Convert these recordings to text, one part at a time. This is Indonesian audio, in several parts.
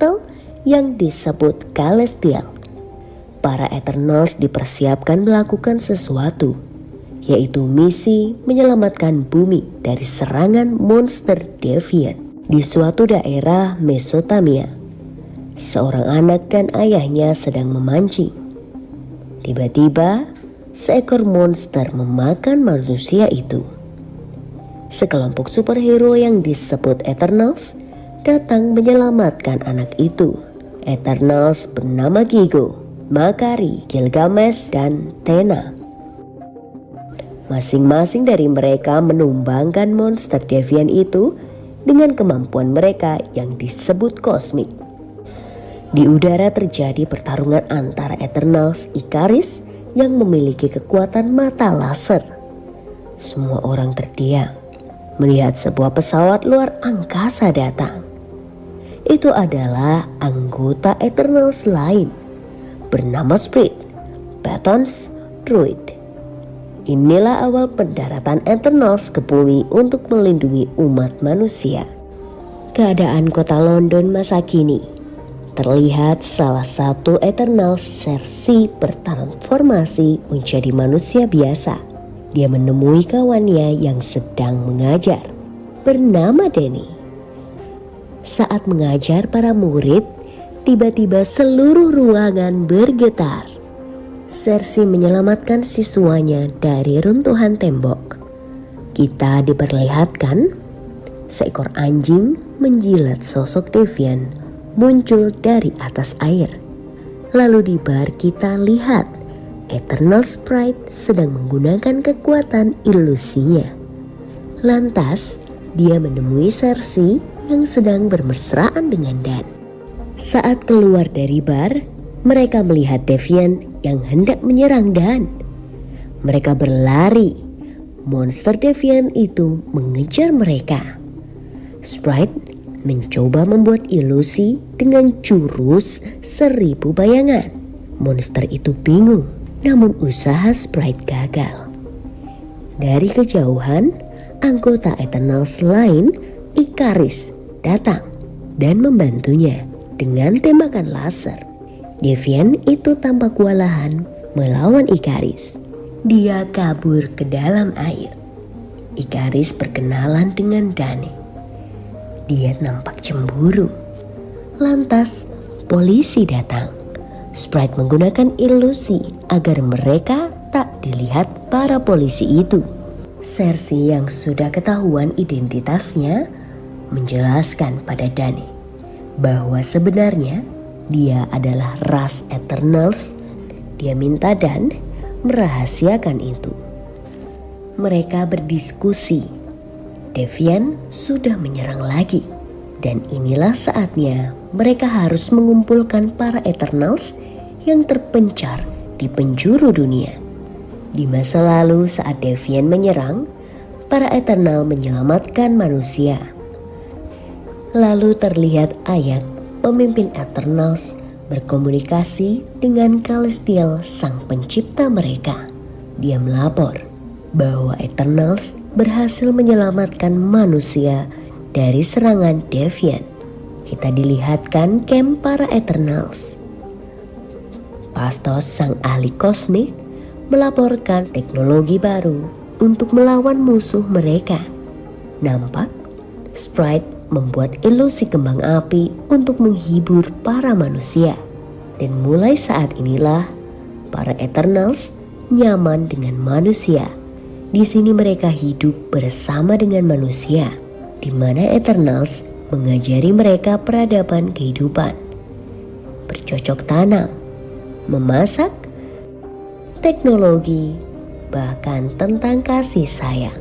portal yang disebut Celestial. Para Eternals dipersiapkan melakukan sesuatu, yaitu misi menyelamatkan bumi dari serangan monster Deviant di suatu daerah Mesotamia. Seorang anak dan ayahnya sedang memancing. Tiba-tiba, seekor monster memakan manusia itu. Sekelompok superhero yang disebut Eternals datang menyelamatkan anak itu. Eternals bernama Gigo, Makari, Gilgamesh, dan Tena. Masing-masing dari mereka menumbangkan monster Deviant itu dengan kemampuan mereka yang disebut kosmik. Di udara terjadi pertarungan antara Eternals Ikaris yang memiliki kekuatan mata laser. Semua orang terdiam melihat sebuah pesawat luar angkasa datang. Itu adalah anggota Eternals lain bernama Sprite, Patton's Druid. Inilah awal pendaratan Eternals ke bumi untuk melindungi umat manusia. Keadaan kota London masa kini. Terlihat salah satu Eternals Cersei bertransformasi menjadi manusia biasa. Dia menemui kawannya yang sedang mengajar, bernama Danny. Saat mengajar para murid, tiba-tiba seluruh ruangan bergetar. Cersei menyelamatkan siswanya dari runtuhan tembok. Kita diperlihatkan seekor anjing menjilat sosok Deviant muncul dari atas air. Lalu di bar kita lihat Eternal Sprite sedang menggunakan kekuatan ilusinya. Lantas dia menemui Cersei yang sedang bermesraan dengan Dan. Saat keluar dari bar, mereka melihat Deviant yang hendak menyerang Dan. Mereka berlari. Monster Deviant itu mengejar mereka. Sprite mencoba membuat ilusi dengan jurus 1000 bayangan. Monster itu bingung, namun usaha Sprite gagal. Dari kejauhan, anggota Eternals lain, Ikaris, datang dan membantunya dengan tembakan laser. Deviant itu tampak kewalahan melawan Ikaris. Dia kabur ke dalam air. Ikaris berkenalan dengan Danny. Dia nampak cemburu. Lantas polisi datang. Sprite menggunakan ilusi agar mereka tak dilihat para polisi itu. Cersei yang sudah ketahuan identitasnya menjelaskan pada Danny bahwa sebenarnya dia adalah ras Eternals. Dia minta Dan merahasiakan itu. Mereka berdiskusi. Deviant sudah menyerang lagi, dan inilah saatnya mereka harus mengumpulkan para Eternals yang terpencar di penjuru dunia. Di masa lalu saat Deviant menyerang, para Eternal menyelamatkan manusia. Lalu terlihat Ayak, pemimpin Eternals, berkomunikasi dengan Celestial, sang pencipta mereka. Dia melapor bahwa Eternals berhasil menyelamatkan manusia dari serangan Deviant. Kita dilihatkan camp para Eternals. Pastos, sang ahli kosmik, melaporkan teknologi baru untuk melawan musuh mereka. Nampak Sprite membuat ilusi kembang api untuk menghibur para manusia. Dan mulai saat inilah para Eternals nyaman dengan manusia. Di sini mereka hidup bersama dengan manusia, di mana Eternals mengajari mereka peradaban kehidupan, bercocok tanam, memasak, teknologi, bahkan tentang kasih sayang.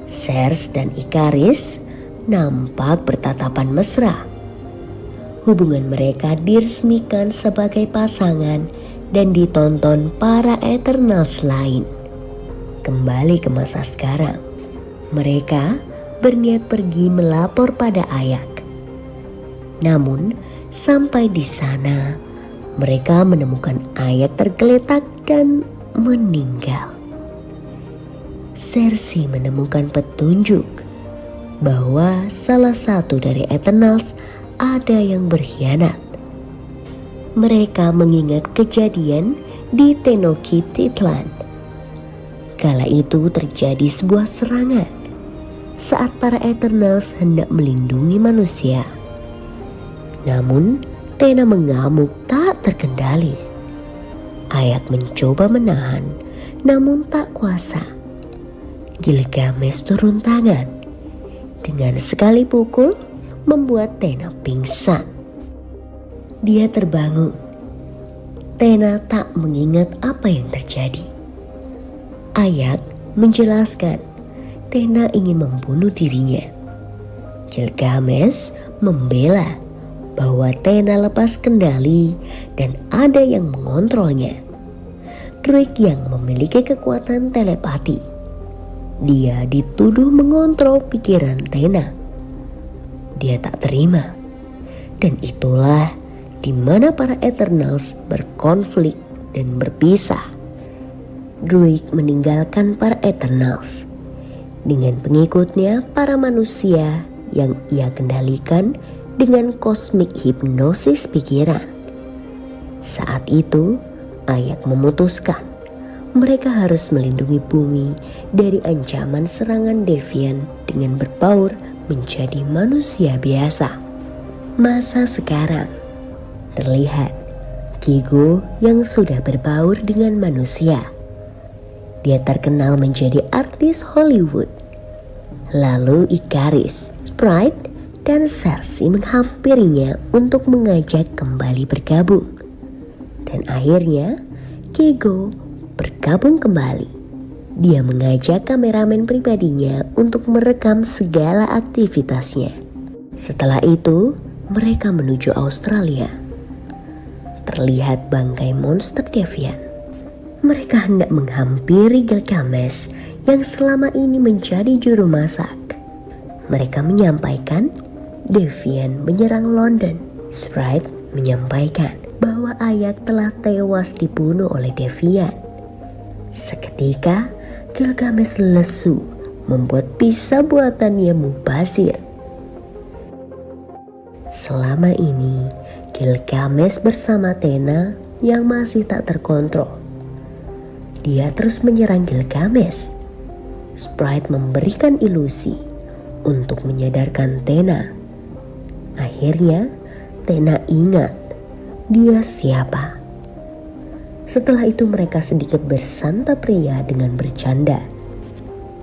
Cersei dan Ikaris nampak bertatapan mesra. Hubungan mereka diresmikan sebagai pasangan dan ditonton para Eternals lain. Kembali ke masa sekarang, mereka berniat pergi melapor pada Ayak. Namun sampai di sana, mereka menemukan Ayak tergeletak dan meninggal. Cersei menemukan petunjuk bahwa salah satu dari Eternals ada yang berkhianat. Mereka mengingat kejadian di Tenochtitlan. Kala itu terjadi sebuah serangan saat para Eternals hendak melindungi manusia. Namun Tena mengamuk tak terkendali. Ayak mencoba menahan, namun tak kuasa. Gilgamesh turun tangan. Dengan sekali pukul membuat Tena pingsan. Dia terbangun. Tena tak mengingat apa yang terjadi. Ayak menjelaskan Tena ingin membunuh dirinya. Gilgamesh membela bahwa Tena lepas kendali dan ada yang mengontrolnya. Druid yang memiliki kekuatan telepati. Dia dituduh mengontrol pikiran Tena. Dia tak terima. Dan itulah di mana para Eternals berkonflik dan berpisah. Druid meninggalkan para Eternals. Dengan pengikutnya para manusia yang ia kendalikan dengan kosmik hipnosis pikiran. Saat itu Ayak memutuskan mereka harus melindungi bumi dari ancaman serangan Deviant dengan berbaur menjadi manusia biasa. Masa sekarang terlihat Kigo yang sudah berbaur dengan manusia. Dia terkenal menjadi artis Hollywood. Lalu Ikaris, Sprite, dan Cersei menghampirinya untuk mengajak kembali bergabung. Dan akhirnya Kigo bergabung kembali. Dia mengajak kameramen pribadinya untuk merekam segala aktivitasnya. Setelah itu mereka menuju Australia. Terlihat bangkai monster Deviant. Mereka hendak menghampiri Gilgamesh yang selama ini menjadi juru masak. Mereka menyampaikan Deviant menyerang London. Sprite menyampaikan bahwa Ayak telah tewas dibunuh oleh Deviant. Seketika Gilgamesh lesu membuat pisau buatannya mubazir. Selama ini Gilgamesh bersama Tena yang masih tak terkontrol. Dia terus menyerang Gilgamesh. Sprite memberikan ilusi untuk menyadarkan Tena. Akhirnya Tena ingat dia siapa. Setelah itu mereka sedikit bersantap ria dengan bercanda.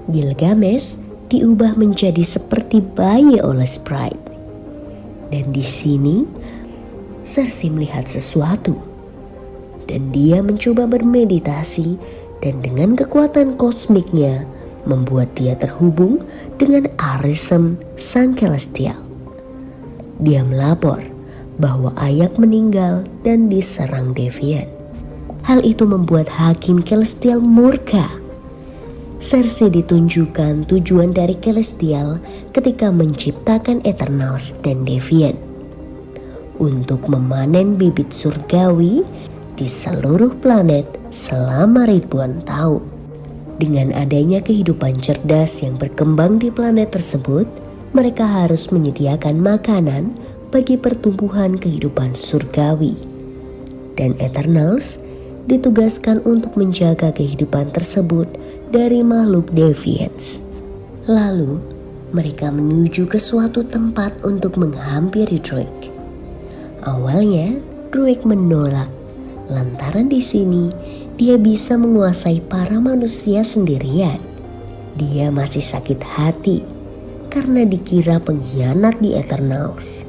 Gilgamesh diubah menjadi seperti bayi oleh Sprite. Dan di sini Cersei melihat sesuatu. Dan dia mencoba bermeditasi dan dengan kekuatan kosmiknya membuat dia terhubung dengan Arishem sang Celestial. Dia melapor bahwa Ayak meninggal dan diserang Deviant. Hal itu membuat Hakim Celestial murka. Cersei ditunjukkan tujuan dari Celestial ketika menciptakan Eternals dan Deviant untuk memanen bibit surgawi di seluruh planet selama ribuan tahun. Dengan adanya kehidupan cerdas yang berkembang di planet tersebut, mereka harus menyediakan makanan bagi pertumbuhan kehidupan surgawi. Dan Eternals ditugaskan untuk menjaga kehidupan tersebut dari makhluk Deviants. Lalu mereka menuju ke suatu tempat untuk menghampiri Druid. Awalnya Druid menolak. Lantaran di sini dia bisa menguasai para manusia sendirian. Dia masih sakit hati karena dikira pengkhianat di Eternals.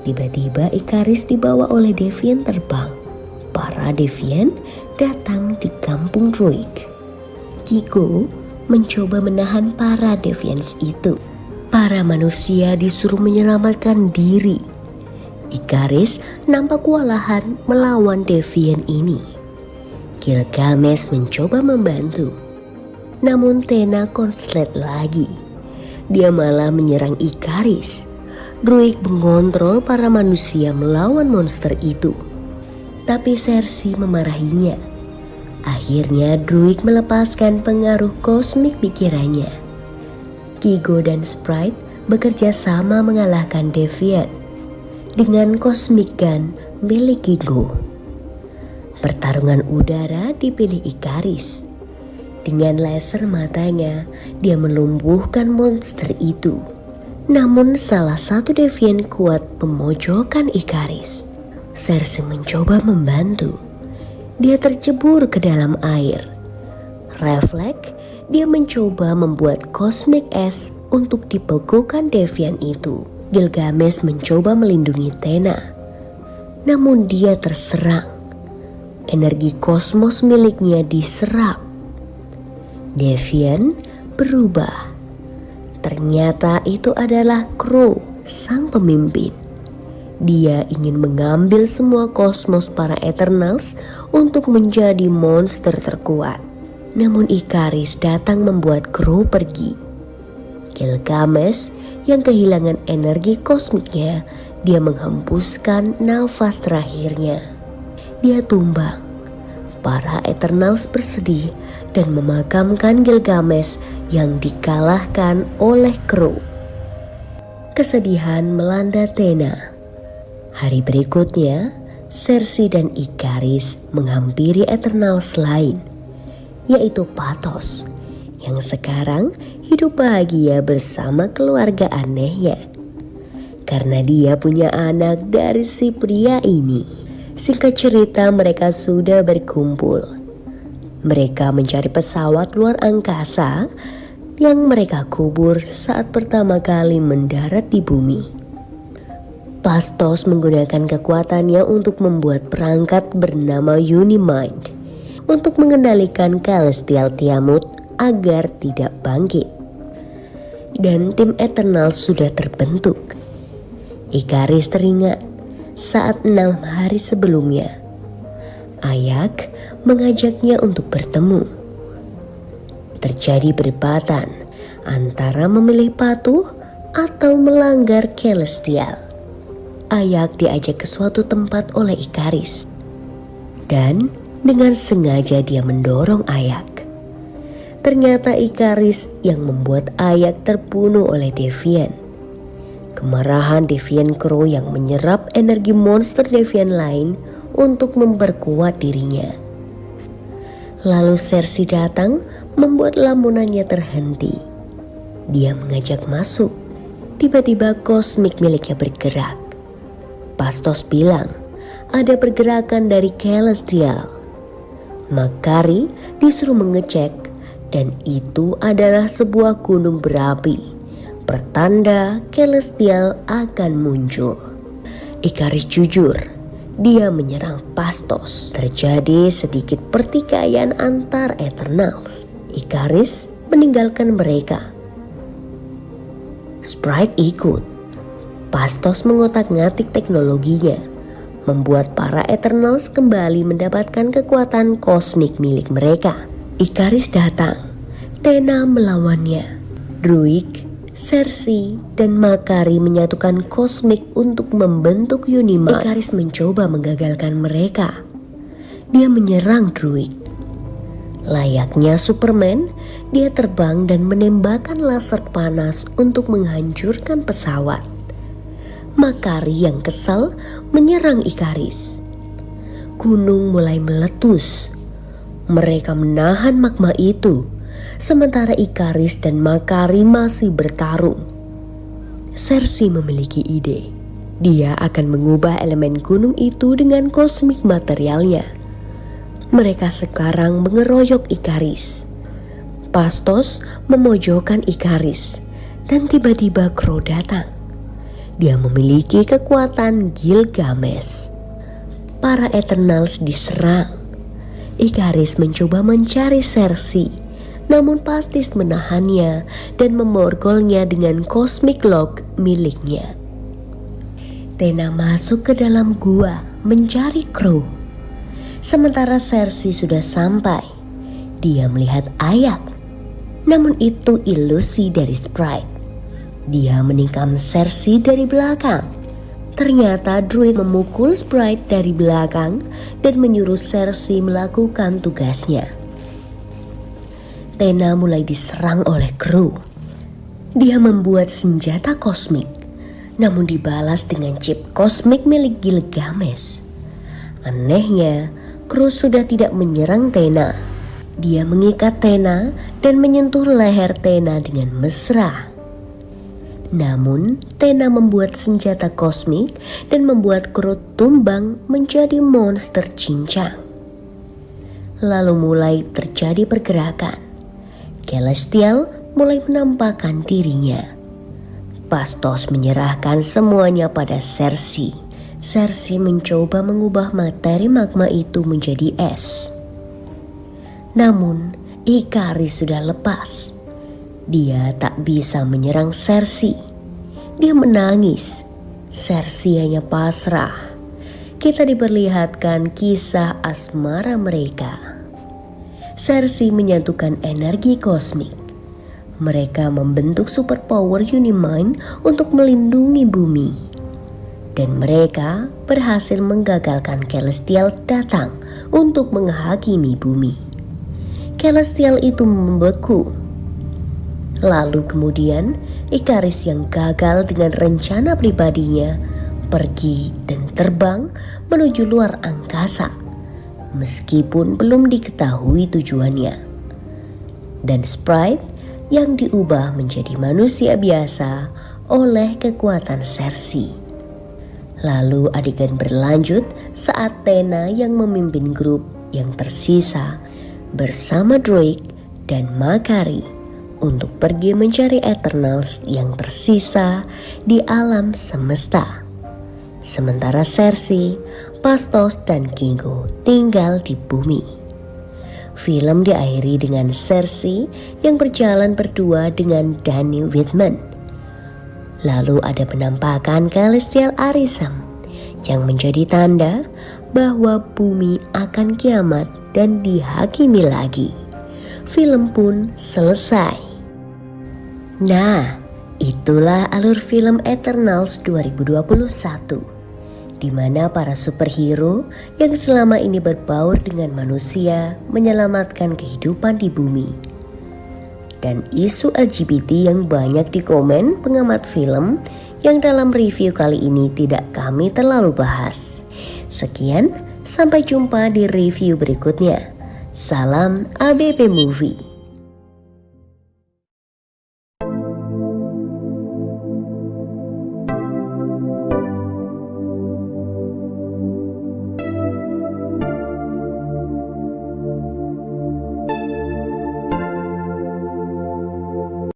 Tiba-tiba Ikaris dibawa oleh Deviant terbang. Para Deviant datang di kampung Druid. Kigo mencoba menahan para Deviants itu. Para manusia disuruh menyelamatkan diri. Ikaris nampak kewalahan melawan Deviant ini. Gilgamesh mencoba membantu. Namun Tena konslet lagi. Dia malah menyerang Ikaris. Druid mengontrol para manusia melawan monster itu. Tapi Cersei memarahinya. Akhirnya Druid melepaskan pengaruh kosmik pikirannya. Kigo dan Sprite bekerja sama mengalahkan Deviant. dengan Cosmic Gun milik Kingo. Pertarungan udara dipilih Ikaris. Dengan laser matanya, dia melumpuhkan monster itu. Namun salah satu devian kuat memojokkan Ikaris. Cersei mencoba membantu. Dia tercebur ke dalam air. Refleks, dia mencoba membuat Cosmic S untuk dibekukan devian itu. Gilgamesh mencoba melindungi Tena. Namun dia terserang. Energi kosmos miliknya diserap. Devian berubah. Ternyata itu adalah Crow, sang pemimpin. Dia ingin mengambil semua kosmos para Eternals untuk menjadi monster terkuat. Namun Ikaris datang membuat Crow pergi. Gilgamesh yang kehilangan energi kosmiknya, dia menghembuskan nafas terakhirnya. Dia tumbang. Para Eternals bersedih dan memakamkan Gilgamesh yang dikalahkan oleh Crow. Kesedihan melanda Tena. Hari berikutnya, Cersei dan Ikaris menghampiri Eternals lain, yaitu Pathos, yang sekarang hidup bahagia bersama keluarga anehnya. Karena dia punya anak dari si pria ini. Singkat cerita, mereka sudah berkumpul. Mereka mencari pesawat luar angkasa yang mereka kubur saat pertama kali mendarat di bumi. Phastos menggunakan kekuatannya untuk membuat perangkat bernama Unimind untuk mengendalikan Celestial Tiamut agar tidak bangkit. Dan tim Eternal sudah terbentuk. Ikaris teringat saat 6 hari sebelumnya, Ayak mengajaknya untuk bertemu. Terjadi perdebatan antara memilih patuh atau melanggar Celestial. Ayak diajak ke suatu tempat oleh Ikaris. Dan dengan sengaja dia mendorong Ayak. Ternyata Ikaris yang membuat Ayak terbunuh oleh Devian. Kemarahan Devian Crow yang menyerap energi monster Devian lain untuk memperkuat dirinya. Lalu Cersei datang membuat lamunannya terhenti. Dia mengajak masuk. Tiba-tiba kosmik miliknya bergerak. Phastos bilang ada pergerakan dari Celestial. Makari disuruh mengecek dan itu adalah sebuah gunung berapi. Pertanda Celestial akan muncul. Ikaris jujur, dia menyerang Phastos. Terjadi sedikit pertikaian antar Eternals. Ikaris meninggalkan mereka. Sprite ikut. Phastos mengotak-ngatik teknologinya, membuat para Eternals kembali mendapatkan kekuatan kosmik milik mereka. Ikaris datang. Tena melawannya. Druig, Cersei dan Makari menyatukan kosmik untuk membentuk Unimind. Ikaris mencoba menggagalkan mereka. Dia menyerang Druig. Layaknya Superman, dia terbang dan menembakkan laser panas untuk menghancurkan pesawat. Makari yang kesal menyerang Ikaris. Gunung mulai meletus. Mereka menahan magma itu. Sementara Ikaris dan Makari masih bertarung. Cersei memiliki ide. Dia akan mengubah elemen gunung itu dengan kosmik materialnya. Mereka sekarang mengeroyok Ikaris. Phastos memojokkan Ikaris dan tiba-tiba Crow datang. Dia memiliki kekuatan Gilgamesh. Para Eternals diserang. Ikaris mencoba mencari Cersei. Namun Phastos menahannya dan memborgolnya dengan Cosmic Lock miliknya. Tena masuk ke dalam gua mencari Crow. Sementara Cersei sudah sampai. Dia melihat Ayak. Namun itu ilusi dari Sprite. Dia menikam Cersei dari belakang. Ternyata Druid memukul Sprite dari belakang dan menyuruh Cersei melakukan tugasnya. Tena mulai diserang oleh Crow. Dia membuat senjata kosmik. namun dibalas dengan chip kosmik milik Gilgamesh. Anehnya, Kronos sudah tidak menyerang Thena. Dia mengikat Thena dan menyentuh leher Thena dengan mesra. Namun, Thena membuat senjata kosmik dan membuat Kronos tumbang menjadi monster cincang. Lalu mulai terjadi pergerakan. Celestial mulai menampakkan dirinya. Phastos menyerahkan semuanya pada Cersei. Cersei mencoba mengubah materi magma itu menjadi es. Namun, Ikaris sudah lepas. Dia tak bisa menyerang Cersei. Dia menangis. Cersei hanya pasrah. Kita diperlihatkan kisah asmara mereka. Cersei menyatukan energi kosmik. Mereka membentuk superpower Unimind untuk melindungi bumi. Dan mereka berhasil menggagalkan Celestial datang untuk menghakimi bumi. Celestial itu membeku. Lalu kemudian Ikaris yang gagal dengan rencana pribadinya pergi dan terbang menuju luar angkasa meskipun belum diketahui tujuannya. Dan Sprite yang diubah menjadi manusia biasa oleh kekuatan Cersei. Lalu adegan berlanjut saat Thena yang memimpin grup yang tersisa bersama Drake dan Makari untuk pergi mencari Eternals yang tersisa di alam semesta. Sementara Cersei, Phastos, dan Kingo tinggal di bumi. Film diakhiri dengan Cersei yang berjalan berdua dengan Dany Whitman. Lalu ada penampakan Celestial Arishem yang menjadi tanda bahwa bumi akan kiamat dan dihakimi lagi. Film pun selesai. Nah, itulah alur film Eternals 2021, di mana para superhero yang selama ini berbaur dengan manusia menyelamatkan kehidupan di bumi. Dan isu LGBT yang banyak dikomen pengamat film yang dalam review kali ini tidak kami terlalu bahas. Sekian, sampai jumpa di review berikutnya. Salam ABP Movie.